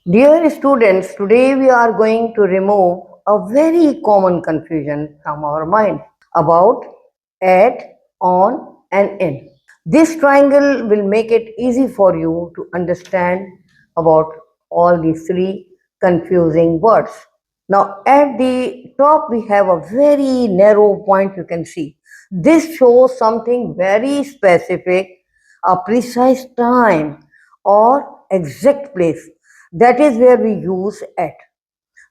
Dear students, today we are going to remove a very common confusion from our mind about at, on and in. This triangle will make it easy for you to understand about all these three confusing words. Now at the top we have a very narrow point you can see. This shows something very specific, a precise time or exact place. That is where we use at.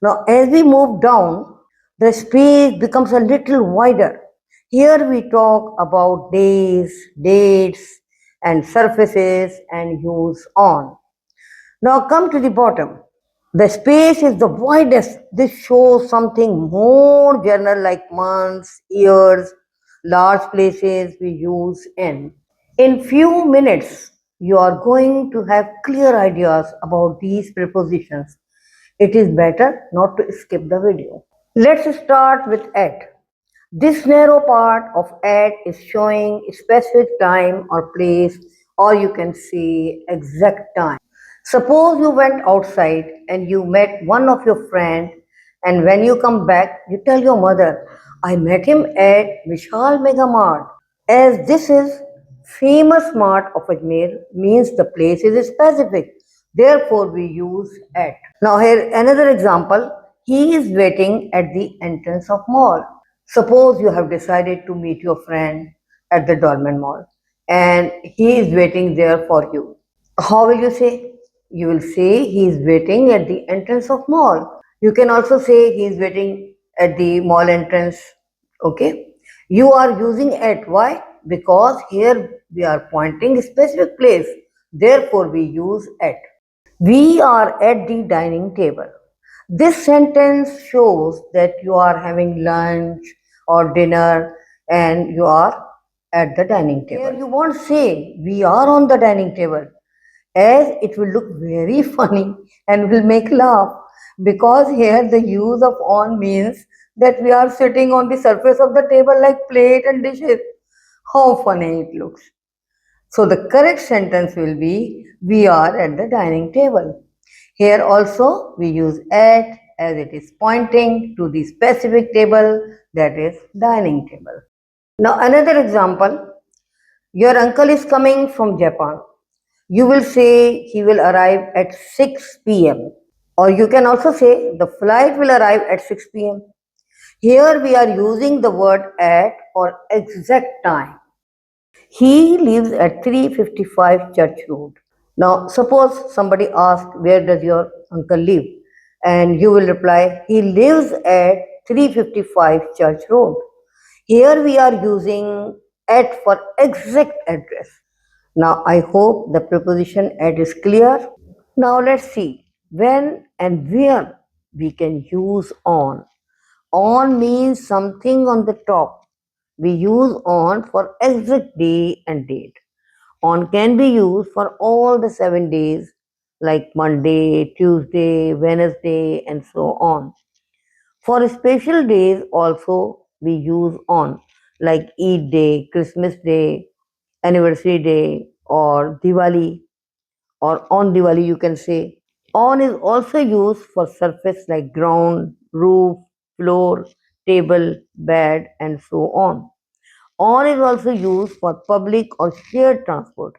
Now as we move down, the space becomes a little wider. Here we talk about days, dates and surfaces and use on. Now come to the bottom. The space is the widest. This shows something more general like months, years, large places we use in. In few minutes, you are going to have clear ideas about these prepositions. It is better not to skip the video. Let's start with at. This narrow part of at is showing specific time or place, or you can say exact time. Suppose you went outside and you met one of your friend, and when you come back, you tell your mother, I met him at Vishal Mega Mart. As this is famous mart of Ajmer means the place is specific. Therefore, we use at. Now here another example. He is waiting at the entrance of mall. Suppose you have decided to meet your friend at the Dolmen Mall and he is waiting there for you. How will you say? You will say he is waiting at the entrance of mall. You can also say he is waiting at the mall entrance. Okay. You are using at. Why? Because here we are pointing a specific place. Therefore, we use at. We are at the dining table. This sentence shows that you are having lunch or dinner and you are at the dining table. Here you won't say we are on the dining table as it will look very funny and will make laugh because here the use of on means that we are sitting on the surface of the table like plate and dishes. How funny it looks. So the correct sentence will be we are at the dining table. Here also we use at as it is pointing to the specific table, that is dining table. Now another example, your uncle is coming from Japan. You will say he will arrive at 6 p.m. Or you can also say the flight will arrive at 6 p.m. Here we are using the word at for exact time. He lives at 355 Church Road. Now, suppose somebody asks, where does your uncle live? And you will reply, he lives at 355 Church Road. Here we are using at for exact address. Now, I hope the preposition at is clear. Now, let's see when and where we can use on. On means something on the top. We use on for exact day and date. On can be used for all the 7 days like Monday, Tuesday, Wednesday, and so on. For special days also we use on like Eid Day, Christmas Day, Anniversary Day, or Diwali, or on Diwali you can say. On is also used for surface like ground, roof, floor, table, bed, and so on. On is also used for public or shared transport,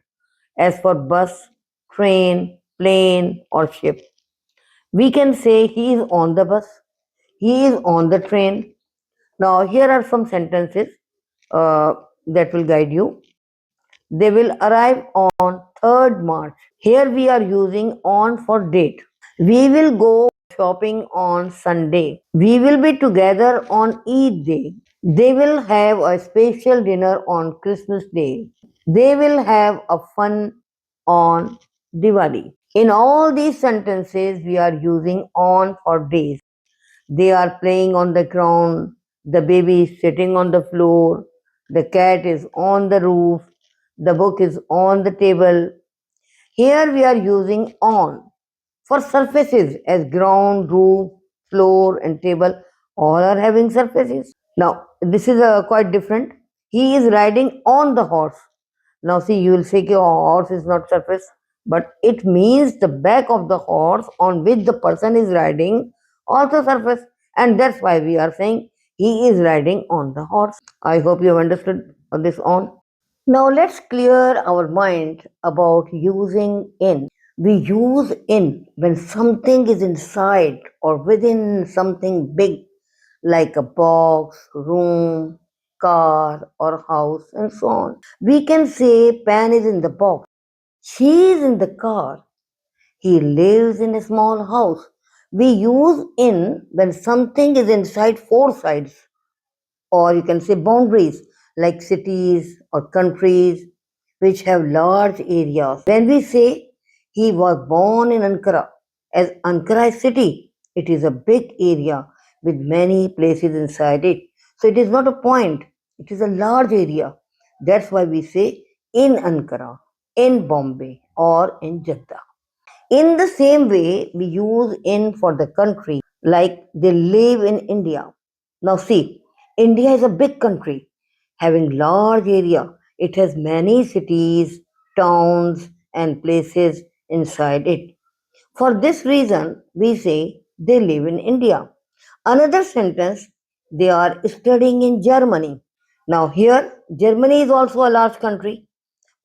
as for bus, train, plane, or ship. We can say he is on the bus, he is on the train. Now, here are some sentences uh, that will guide you. They will arrive on 3rd March. Here we are using on for date. We will go shopping on Sunday. We will be together on Eid Day. They will have a special dinner on Christmas Day. They will have a fun on Diwali. In all these sentences, we are using on for days. They are playing on the ground. The baby is sitting on the floor. The cat is on the roof. The book is on the table. Here we are using on for surfaces as ground, roof, floor, and table. All are having surfaces. Now, this is quite different. He is riding on the horse. Now, see, you will say, oh, horse is not surface. but it means the back of the horse on which the person is riding also surface, and that's why we are saying he is riding on the horse. I hope you have understood this on. Now let's clear our mind about using in. We use in when something is inside or within something big like a box, room, car, or house, and so on. We can say Pan is in the box, she is in the car, he lives in a small house. We use in when something is inside four sides, or you can say boundaries, like cities or countries which have large areas. When we say he was born in Ankara, as Ankara is city, it is a big area with many places inside it. So it is not a point, it is a large area. That's why we say in Ankara, in Bombay, or in Jeddah. In the same way, we use in for the country, like they live in India. Now, see, India is a big country having large area. It has many cities, towns, and places inside it. For this reason, we say they live in India. Another sentence, they are studying in Germany. Now, here, Germany is also a large country.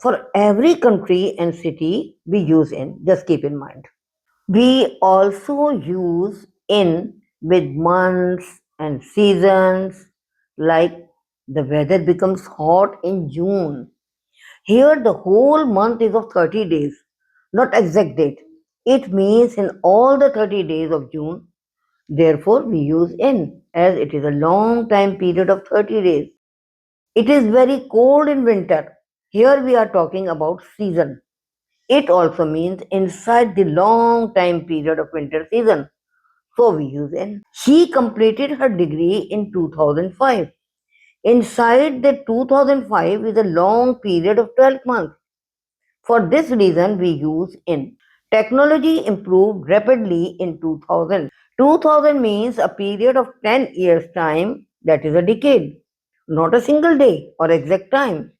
For every country and city, we use in. Just keep in mind. We also use in with months and seasons, like the weather becomes hot in June. Here, the whole month is of 30 days, not exact date. It means in all the 30 days of June, therefore, we use in as it is a long time period of 30 days. It is very cold in winter. Here, we are talking about season. It also means inside the long time period of winter season. So we use in. She completed her degree in 2005. Inside the 2005 is a long period of 12 months. For this reason, we use in. Technology improved rapidly in 2000. 2000 means a period of 10 years' time, that is a decade, not a single day or exact time.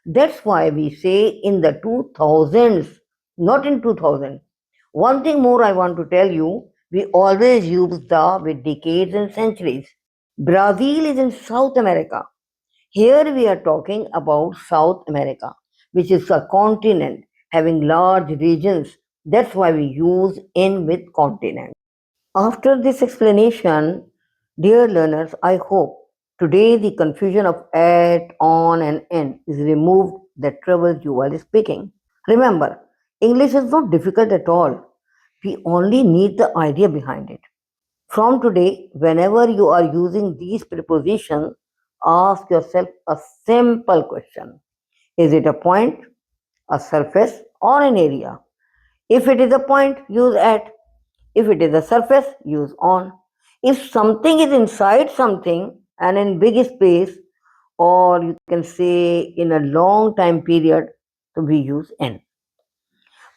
That's why we say in the 2000s, not in 2000. One thing more I want to tell you, we always use the with decades and centuries. Brazil is in South America. Here we are talking about South America, which is a continent having large regions. That's why we use in with continent. After this explanation, dear learners, I hope today the confusion of at, on, and in is removed that troubles you while speaking. Remember, English is not difficult at all. We only need the idea behind it. From today, whenever you are using these prepositions, ask yourself a simple question. Is it a point, a surface, or an area? If it is a point, use at. If it is a surface, use on. If something is inside something and in big space, or you can say in a long time period, so we use in.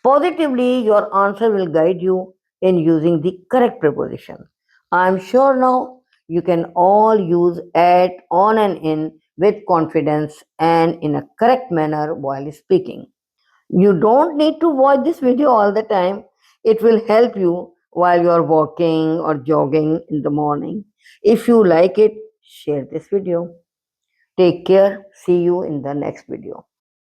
Positively, your answer will guide you in using the correct preposition. I am sure now you can all use at, on, and in with confidence and in a correct manner while speaking. You don't need to watch this video all the time. It will help you while you are walking or jogging in the morning. If you like it, share this video. Take care. See you in the next video.